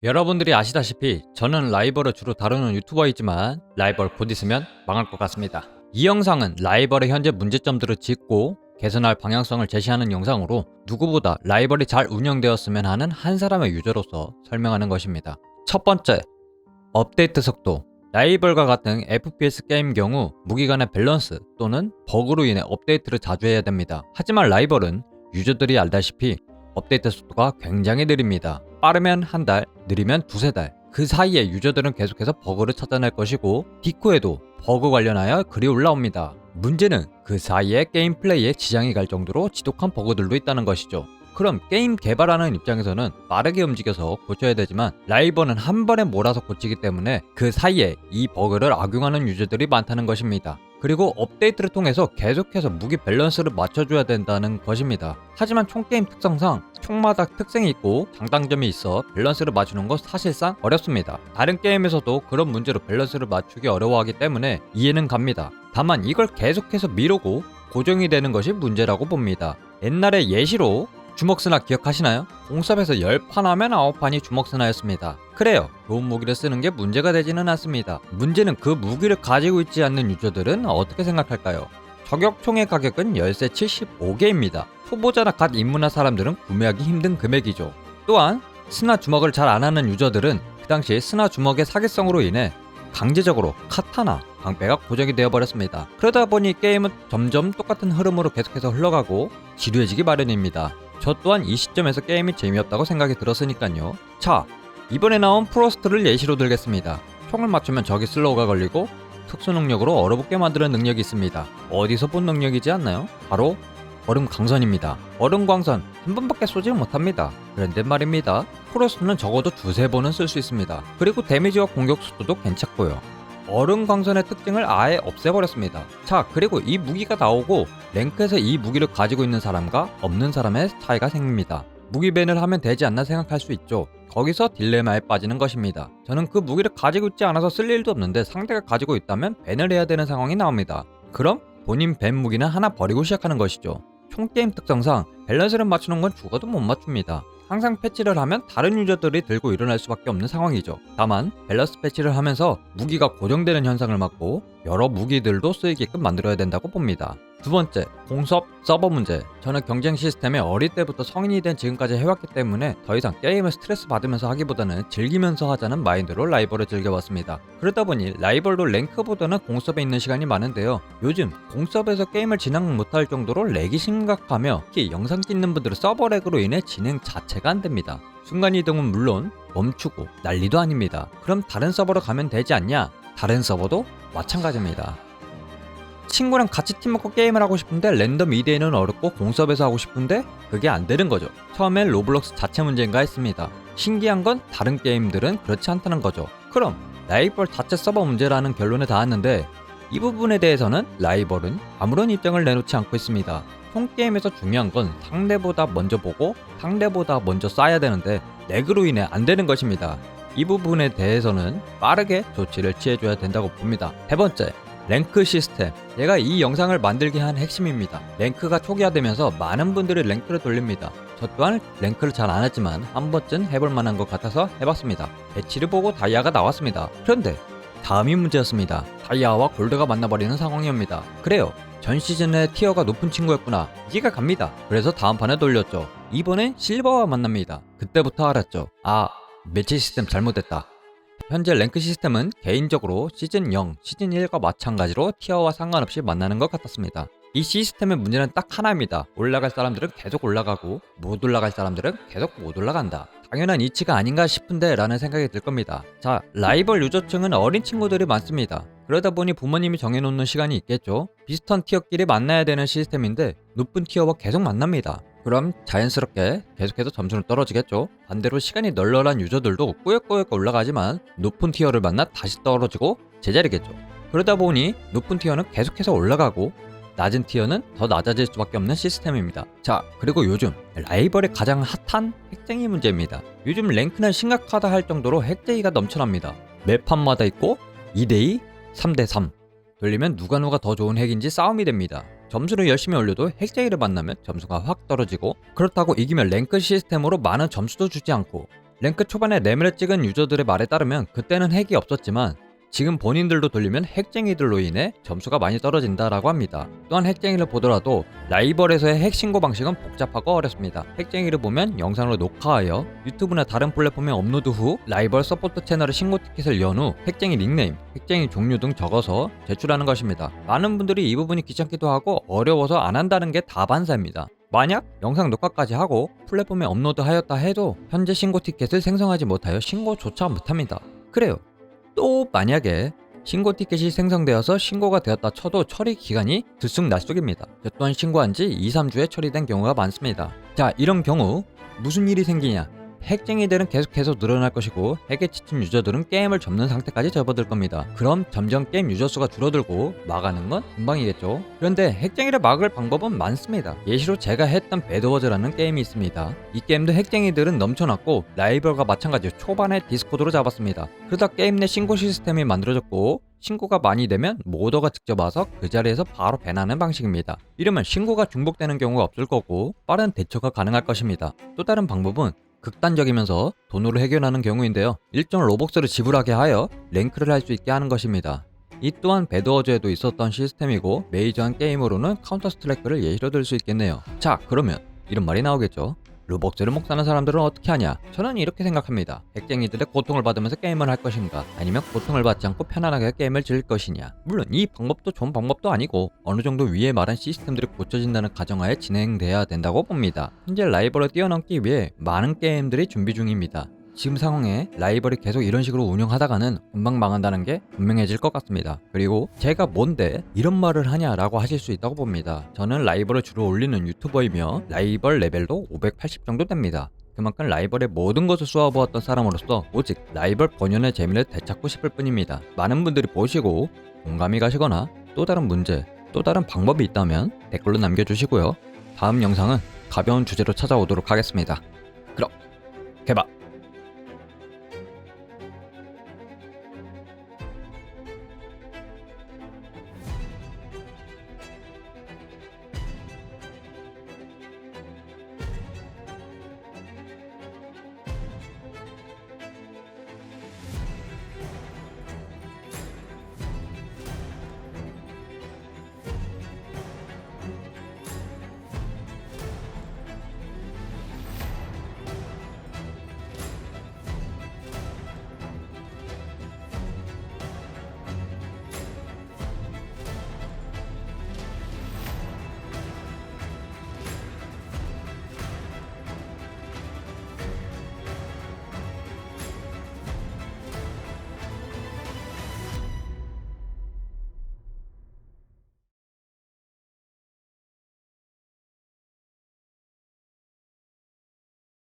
여러분들이 아시다시피 저는 라이벌을 주로 다루는 유튜버이지만 라이벌 곧 있으면 망할 것 같습니다. 이 영상은 라이벌의 현재 문제점들을 짚고 개선할 방향성을 제시하는 영상으로 누구보다 라이벌이 잘 운영되었으면 하는 한 사람의 유저로서 설명하는 것입니다. 첫 번째, 업데이트 속도. 라이벌과 같은 FPS 게임 경우 무기 간의 밸런스 또는 버그로 인해 업데이트를 자주 해야 됩니다. 하지만 라이벌은 유저들이 알다시피 업데이트 속도가 굉장히 느립니다. 빠르면 한 달, 느리면 두세 달. 그 사이에 유저들은 계속해서 버그를 찾아낼 것이고 디코에도 버그 관련하여 글이 올라옵니다. 문제는 그 사이에 게임 플레이에 지장이 갈 정도로 지독한 버그들도 있다는 것이죠. 그럼 게임 개발하는 입장에서는 빠르게 움직여서 고쳐야 되지만 라이벌은 한 번에 몰아서 고치기 때문에 그 사이에 이 버그를 악용하는 유저들이 많다는 것입니다. 그리고 업데이트를 통해서 계속해서 무기 밸런스를 맞춰줘야 된다는 것입니다. 하지만 총게임 특성상 총마다 특성이 있고 장단점이 있어 밸런스를 맞추는 건 사실상 어렵습니다. 다른 게임에서도 그런 문제로 밸런스를 맞추기 어려워하기 때문에 이해는 갑니다. 다만 이걸 계속해서 미루고 고정이 되는 것이 문제라고 봅니다. 옛날에 예시로 주먹스나 기억하시나요? 공섭에서 10판 하면 9판이 주먹스나였습니다. 그래요, 좋은 무기를 쓰는 게 문제가 되지는 않습니다. 문제는 그 무기를 가지고 있지 않는 유저들은 어떻게 생각할까요? 저격총의 가격은 열세 75개입니다. 초보자나 갓 입문한 사람들은 구매하기 힘든 금액이죠. 또한 스나 주먹을 잘 안하는 유저들은 그 당시 스나 주먹의 사기성으로 인해 강제적으로 카타나, 방패가 고정이 되어버렸습니다. 그러다 보니 게임은 점점 똑같은 흐름으로 계속해서 흘러가고 지루해지기 마련입니다. 저 또한 이 시점에서 게임이 재미없다고 생각이 들었으니까요. 자, 이번에 나온 프로스트를 예시로 들겠습니다. 총을 맞추면 적이 슬로우가 걸리고 특수 능력으로 얼어붙게 만드는 능력이 있습니다. 어디서 본 능력이지 않나요? 바로 얼음 광선입니다. 얼음 광선 한 번밖에 쏘지 못합니다. 그런데 말입니다. 프로스트는 적어도 두세 번은 쓸 수 있습니다. 그리고 데미지와 공격 속도도 괜찮고요. 얼음 광선의 특징을 아예 없애버렸습니다. 자, 그리고 이 무기가 나오고 랭크에서 이 무기를 가지고 있는 사람과 없는 사람의 차이가 생깁니다. 무기 밴을 하면 되지 않나 생각할 수 있죠. 거기서 딜레마에 빠지는 것입니다. 저는 그 무기를 가지고 있지 않아서 쓸 일도 없는데 상대가 가지고 있다면 밴을 해야 되는 상황이 나옵니다. 그럼 본인 밴 무기는 하나 버리고 시작하는 것이죠. 총게임 특성상 밸런스를 맞추는 건 죽어도 못 맞춥니다. 항상 패치를 하면 다른 유저들이 들고 일어날 수밖에 없는 상황이죠. 다만 밸런스 패치를 하면서 무기가 고정되는 현상을 막고 여러 무기들도 쓰이게끔 만들어야 된다고 봅니다. 두 번째, 공섭 서버 문제. 저는 경쟁 시스템에 어릴 때부터 성인이 된 지금까지 해왔기 때문에 더 이상 게임을 스트레스 받으면서 하기보다는 즐기면서 하자는 마인드로 라이벌을 즐겨왔습니다. 그러다 보니 라이벌도 랭크보다는 공섭에 있는 시간이 많은데요. 요즘 공섭에서 게임을 진행 못할 정도로 렉이 심각하며 특히 영상 찍는 분들은 서버 렉으로 인해 진행 자체가 안 됩니다. 순간이동은 물론 멈추고 난리도 아닙니다. 그럼 다른 서버로 가면 되지 않냐? 다른 서버도 마찬가지입니다. 친구랑 같이 팀먹고 게임을 하고 싶은데 랜덤 2대1은 어렵고 공섭에서 하고 싶은데 그게 안 되는 거죠. 처음엔 로블록스 자체 문제인가 했습니다. 신기한 건 다른 게임들은 그렇지 않다는 거죠. 그럼 라이벌 자체 서버 문제라는 결론에 닿았는데 이 부분에 대해서는 라이벌은 아무런 입장을 내놓지 않고 있습니다. 홈게임에서 중요한 건 상대보다 먼저 보고 상대보다 먼저 쏴야 되는데 렉으로 인해 안 되는 것입니다. 이 부분에 대해서는 빠르게 조치를 취해줘야 된다고 봅니다. 세 번째, 랭크 시스템. 얘가 이 영상을 만들게 한 핵심입니다. 랭크가 초기화되면서 많은 분들이 랭크를 돌립니다. 저 또한 랭크를 잘 안 했지만 한 번쯤 해볼 만한 것 같아서 해봤습니다. 배치를 보고 다이아가 나왔습니다. 그런데 다음이 문제였습니다. 다이아와 골드가 만나버리는 상황이옵니다. 그래요, 전 시즌에 티어가 높은 친구였구나, 이해가 갑니다. 그래서 다음 판에 돌렸죠. 이번엔 실버와 만납니다. 그때부터 알았죠. 아, 매치 시스템 잘못됐다. 현재 랭크 시스템은 개인적으로 시즌 0, 시즌 1과 마찬가지로 티어와 상관없이 만나는 것 같았습니다. 이 시스템의 문제는 딱 하나입니다. 올라갈 사람들은 계속 올라가고 못 올라갈 사람들은 계속 못 올라간다. 당연한 이치가 아닌가 싶은데 라는 생각이 들 겁니다. 자, 라이벌 유저층은 어린 친구들이 많습니다. 그러다 보니 부모님이 정해놓는 시간이 있겠죠. 비슷한 티어끼리 만나야 되는 시스템인데 높은 티어와 계속 만납니다. 그럼 자연스럽게 계속해서 점수는 떨어지겠죠. 반대로 시간이 널널한 유저들도 꾸역꾸역 올라가지만 높은 티어를 만나 다시 떨어지고 제자리겠죠. 그러다 보니 높은 티어는 계속해서 올라가고 낮은 티어는 더 낮아질 수밖에 없는 시스템입니다. 자, 그리고 요즘 라이벌의 가장 핫한 핵쟁이 문제입니다. 요즘 랭크는 심각하다 할 정도로 핵쟁이가 넘쳐납니다. 매판마다 있고 2대2, 3대3 돌리면 누가 더 좋은 핵인지 싸움이 됩니다. 점수를 열심히 올려도 핵쟁이를 만나면 점수가 확 떨어지고, 그렇다고 이기면 랭크 시스템으로 많은 점수도 주지 않고 랭크 초반에 레벨을 찍은 유저들의 말에 따르면 그때는 핵이 없었지만 지금 본인들도 돌리면 핵쟁이들로 인해 점수가 많이 떨어진다라고 합니다. 또한 핵쟁이를 보더라도 라이벌에서의 핵 신고 방식은 복잡하고 어렵습니다. 핵쟁이를 보면 영상으로 녹화하여 유튜브나 다른 플랫폼에 업로드 후 라이벌 서포트 채널에 신고 티켓을 연 후 핵쟁이 닉네임, 핵쟁이 종류 등 적어서 제출하는 것입니다. 많은 분들이 이 부분이 귀찮기도 하고 어려워서 안 한다는 게 다반사입니다. 만약 영상 녹화까지 하고 플랫폼에 업로드하였다 해도 현재 신고 티켓을 생성하지 못하여 신고조차 못합니다. 그래요. 또 만약에 신고 티켓이 생성되어서 신고가 되었다 쳐도 처리 기간이 들쑥날쑥입니다. 저 또한 신고한 지 2-3주에 처리된 경우가 많습니다. 자, 이런 경우 무슨 일이 생기냐? 핵쟁이들은 계속해서 늘어날 것이고 핵에 지친 유저들은 게임을 접는 상태까지 접어들 겁니다. 그럼 점점 게임 유저 수가 줄어들고 망하는 건 금방이겠죠. 그런데 핵쟁이를 막을 방법은 많습니다. 예시로 제가 했던 배드워즈라는 게임이 있습니다. 이 게임도 핵쟁이들은 넘쳐났고 라이벌과 마찬가지로 초반에 디스코드로 잡았습니다. 그러다 게임 내 신고 시스템이 만들어졌고 신고가 많이 되면 모더가 직접 와서 그 자리에서 바로 밴하는 방식입니다. 이러면 신고가 중복되는 경우가 없을 거고 빠른 대처가 가능할 것입니다. 또 다른 방법은 극단적이면서 돈으로 해결하는 경우인데요. 일정 로벅스를 지불하게 하여 랭크를 할 수 있게 하는 것입니다. 이 또한 배드워즈에도 있었던 시스템이고 메이저한 게임으로는 카운터 스트라이크를 예시로 들 수 있겠네요. 자, 그러면 이런 말이 나오겠죠. 로벅스를 못 사는 사람들은 어떻게 하냐? 저는 이렇게 생각합니다. 핵쟁이들의 고통을 받으면서 게임을 할 것인가? 아니면 고통을 받지 않고 편안하게 게임을 즐길 것이냐? 물론 이 방법도 좋은 방법도 아니고 어느 정도 위에 말한 시스템들이 고쳐진다는 가정하에 진행돼야 된다고 봅니다. 현재 라이벌을 뛰어넘기 위해 많은 게임들이 준비 중입니다. 지금 상황에 라이벌이 계속 이런 식으로 운영하다가는 금방 망한다는 게 분명해질 것 같습니다. 그리고 제가 뭔데 이런 말을 하냐라고 하실 수 있다고 봅니다. 저는 라이벌을 주로 올리는 유튜버이며 라이벌 레벨도 580 정도 됩니다. 그만큼 라이벌의 모든 것을 쏘아보았던 사람으로서 오직 라이벌 본연의 재미를 되찾고 싶을 뿐입니다. 많은 분들이 보시고 공감이 가시거나 또 다른 문제, 또 다른 방법이 있다면 댓글로 남겨주시고요. 다음 영상은 가벼운 주제로 찾아오도록 하겠습니다. 그럼 개발!